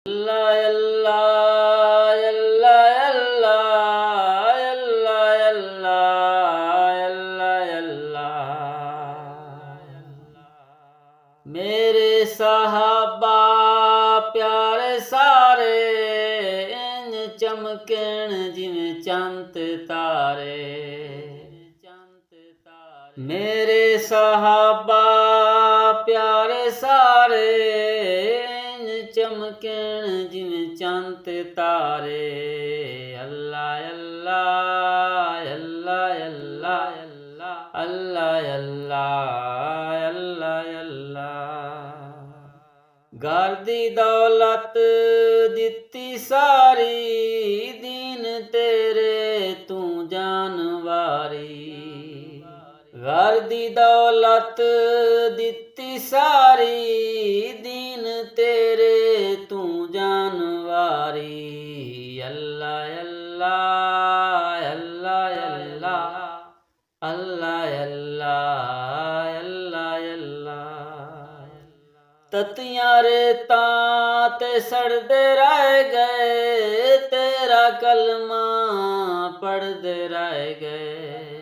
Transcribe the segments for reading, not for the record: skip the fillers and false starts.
अल्लाह अल्लाह अल्लाह अल्लाह अल्लाह अल्लाह अल्लाह मेरे साहबा प्यारे सारे इंज चमकण जिवें चंद तारे मेरे साहबा प्यारे सारे चमकण जिवें चंद तारे अल्लाह अल्लाह अल्लाह अल्लाह अल्लाह अल्लाह अल्लाह अल्लाह घर दी दौलत दित्ती सारी दीन तेरे तू जानवारी घर दी दौलत दित्ती सारी दीन तेरे तू जानवारी अल्लाह अल्लाह अल्लाह अल्लाह अल्लाह अल्लाह अल्लाह अल्लाह ततियां रेतां ते सड़दे रह गए तेरा कलमा पढ़दे रह गए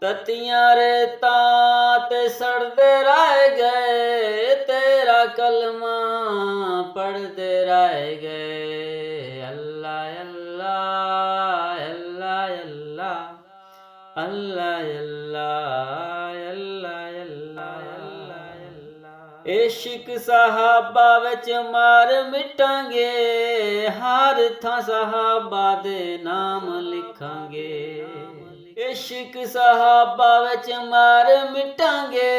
ततियां रेतां ते सड़दे रह गए तेरा कलमा पढ़दे रह गए अल्लाह अल्लाह अल्लाह अल्लाह अल्लाह अल्लाह अल्लाह अल्लाह इश्क साहबा विच मार मिटांगे हर थां साहबा दे नाम लिखांगे इश्क साहबा विच मार मिटांगे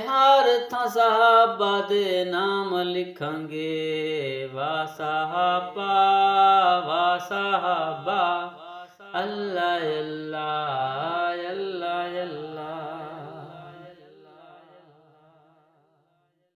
हर थां साहबा दे नाम लिखांगे वाह साहबा अल्लाह अल्लाह अल्लाह अल्लाह